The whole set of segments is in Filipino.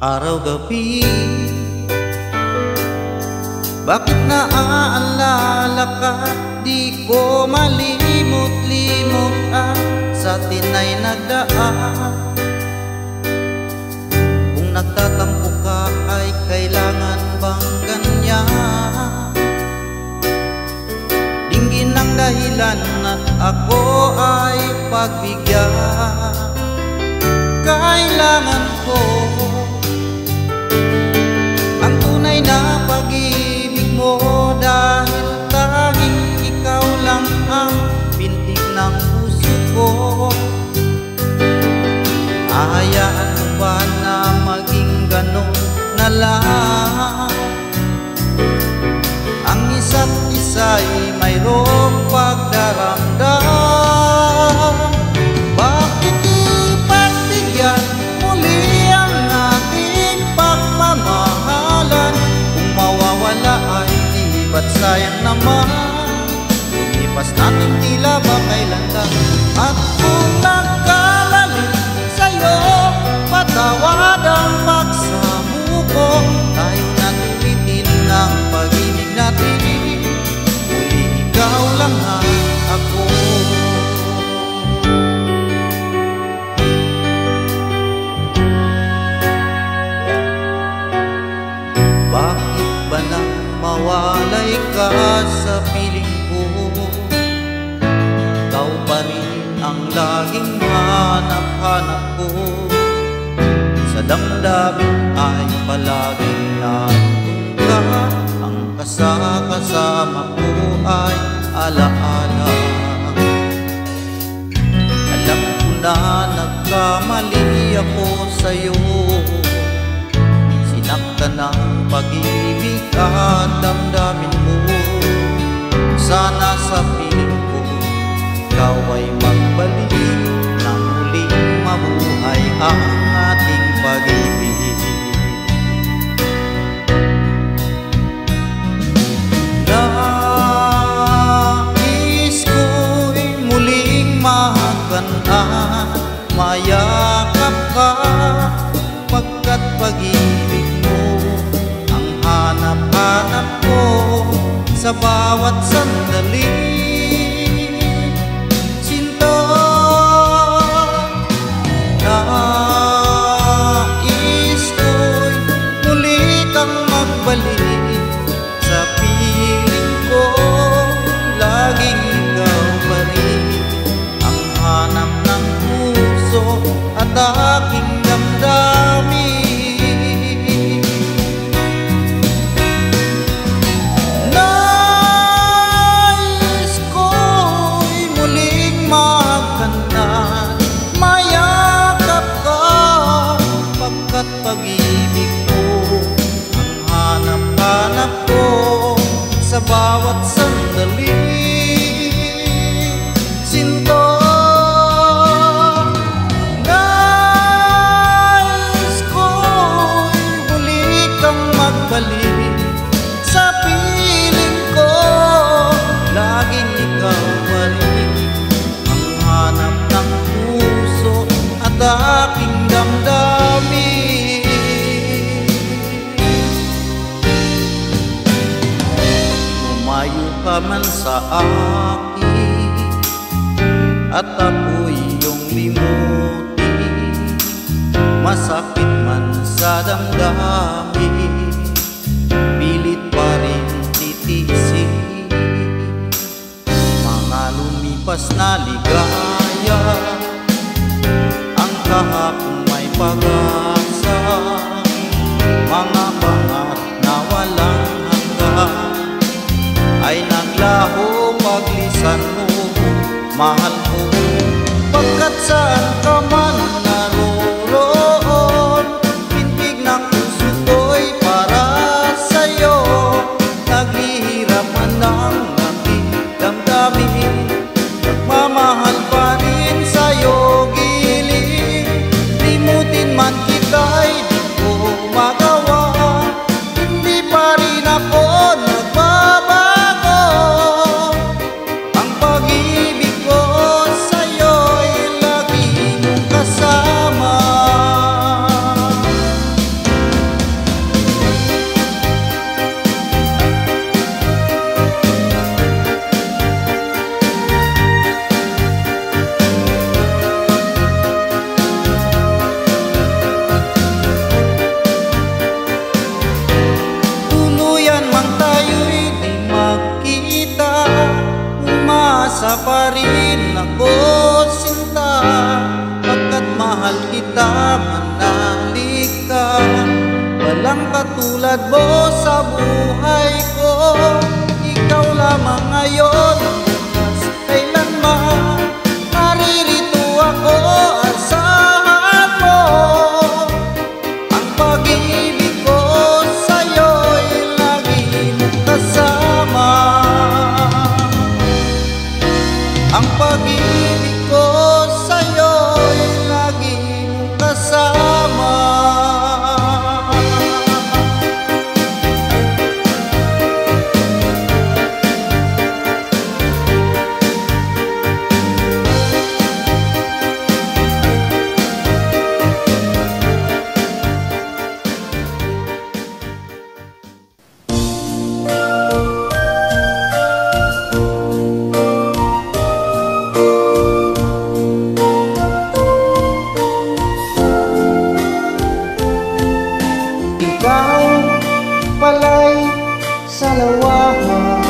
Araw-gabi, bakit naaalala ka? Di ko malimot-limot ang sa tinay nagdaan. Kung nagtatampo ka ay kailangan bang ganyan? Dinggin ang dahilan at ako ay pagbigyan. Kailangan ko ang tunay na pag-ibig mo, dahil tanging ikaw lang ang pintig ng puso ko. Ahayaan mo ba na maging ganon na lang? Ang isa't isa'y mayroong pagdaramdam. Bakit ipagbigyan muli ang ating pagmamahalan? Kung mawawala ay di ba't sayang naman? Lumipas natin tila ba kailan lang? At kung nagkamali sa'yo, patawad ang pagsamuko. Tayo na't ulitin ang pag-ibig natin. Muli ikaw lang ang ako. Bakit ba nang mawalay ka sa piling ko? Ikaw pa rin ang laging hanap-hanap ko. Sa damdamin ay palaging nandun ka. Ang kasama ko ay alaala. Alam ko na nagkamali ako sa'yo. Sinaktan ng pag-ibig at damdamin mo. Sana sa piling ko ikaw ay magbalik nang muling mabuhay ang ating pag-ibig. Nais ko'y muling mahaganhan, mayakap ka, pagkat pag-ibig mo ang hanap-hanap ko sa bawat sandali. Sinta, nais ko'y muli kang magbalik sa piling ko. Laging ikaw pa rin ang hanap ng puso at aking damdamin. Nais ko'y muling magkantan, mayakap ka, pagkat pag-ibig mo ang hanap-hanap ko sa bawat sandali. Sinta, magbalik sa piling ko. Laging ikaw pa rin ang hanap ng puso at aking damdamin. Lumayo ka man sa akin at ako'y iyong limutin, masakit man sa damdamin, pilit pa rin titiisin. Mga lumipas na ligaya, ang kahapon may pag-asa. Mga pangarap na walang hanggan ay naglaho paglisan mo, mahal ko. Pagkat saan ka man naroon, pintig ng puso ko'y para sa'yo. Naghihirap man ang aking damdamin, nagmamahal pa rin sa'yo. Gilid, limutin man walang katulad mo sa buhay ko. Ikaw lamang ngayon, kailanman naririto ako. Asahan mo ang pag-ibig ko sa'yo'y lagi mong kasama. Ang pag-ibig ko sa'yo'y lagi mong kasama. Ikaw pala'y salawahan,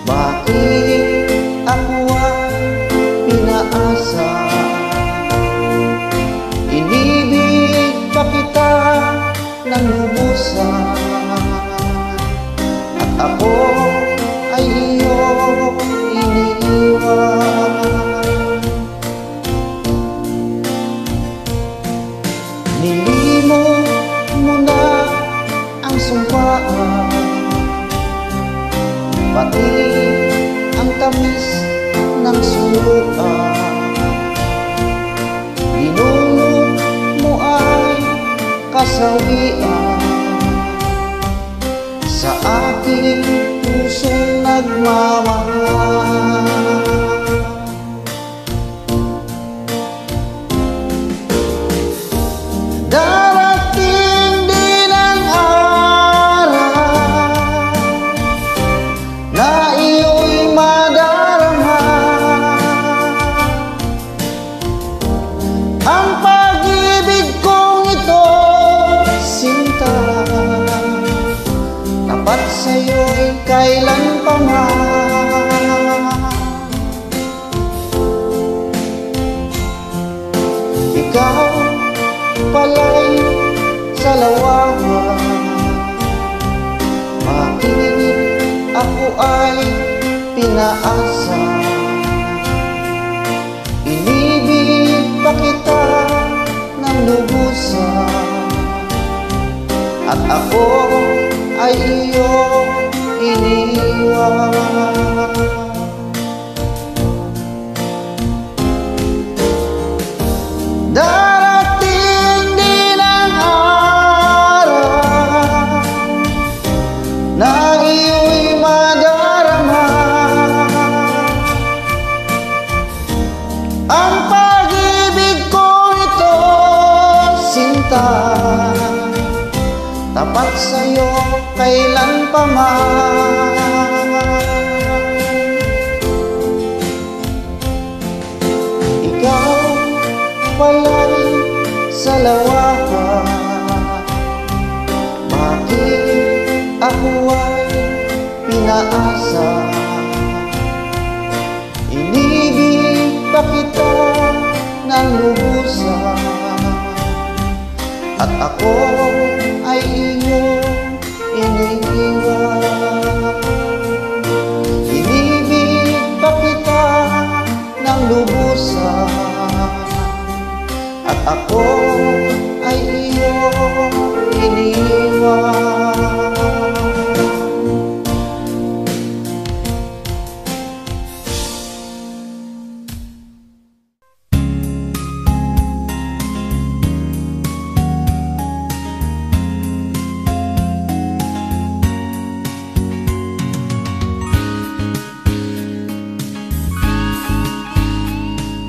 bakit ako ay pinaasa? Inibig pa kita ng lubusan, at ako ay iyong iniiwan. Nilimot mo na ang sumpaan, pati ang tamis ng sulutan. Binulot mo ay kasawian, sa aking pusong nagmamahal. Darating din ang araw na iyo'y madarama, ang pag-ibig kong ito, sinta, tapat sa'yo'y kailan pa man. Ikaw pala'y salawahan, bakit ako ay pinaasa? Inibig pa kita ng lubusan, at ako ay iyong iniwan. Darating din ang araw na iyo'y madarama, ang pag-ibig ko ito, sinta, tapat sa'yo kailan pa man. Ikaw pala'y salawahan, bakit ako ay pinaasa? Inibig pa kita ng lubusan, at ako ay iyong iniiwan. Inibig pa kita ng lubusan, at ako ay iyong iniwan.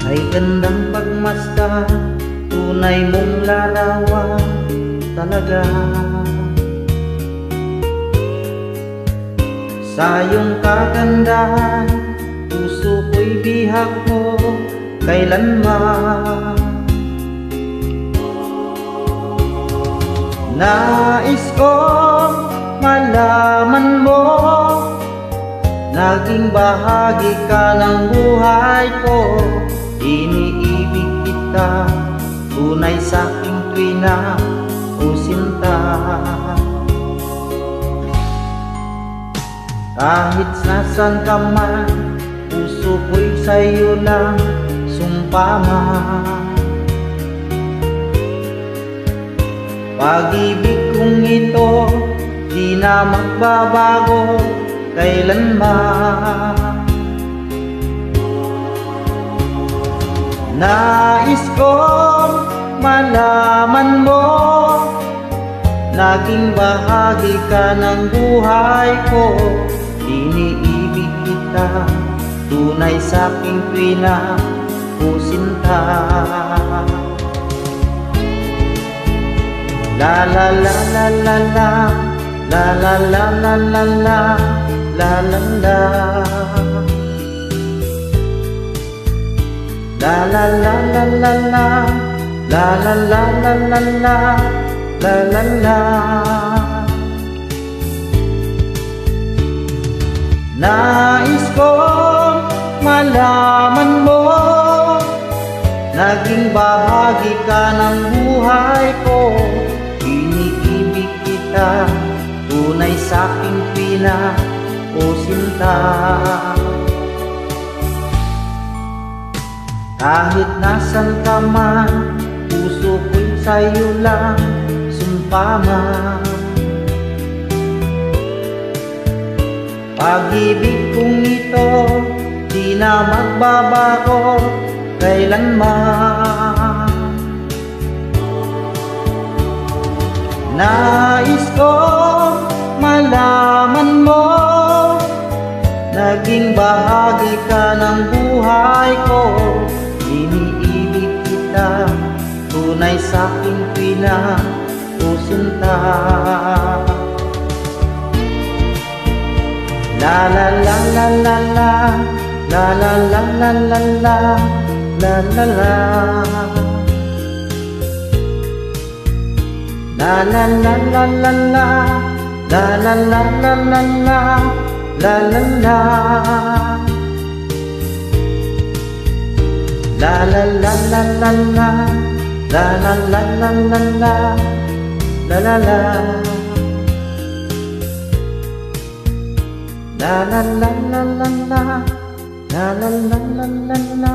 Ay gandang pagmasdan, tunay mong larawan talaga. Sa iyong kagandahan, puso ko'y bihag mo kailanman. Nais kong malaman mo, naging bahagi ka ng buhay ko. Iniibig kita, tunay sa aking tuwina, o Kahit nasan ka man, puso ko'y sa'yo lang sumpama. Pag-ibig kong ito, di na magbabago kailanman. Nais kong malaman mo, naging bahagi ka ng buhay ko. Iniibig kita, tunay sa'king tuwina o sinta. La la la la la la, la la la la la la, la la la. La la la la la la, la la la la la la, la la la. Nais kong malaman mo, naging bahagi ka ng buhay ko. Iniibig kita, tunay sa'king tuwina o sinta. Kahit nasan ka man, puso ko'y sa'yo lang sumpama. Pag-ibig kong ito, di na magbabago kailanman. Nais kong malaman mo, naging bahagi ka ng buhay ko. Iniibig kita, tunay sa'king tuwina o sinta. La la la la la la, la la la la la la, la la la. La la la la la la, la la la la la la, la la la. La la la la la la, la la la la la la, la la la. La la la la la la, la la la la la la,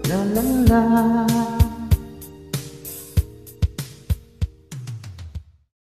la la la.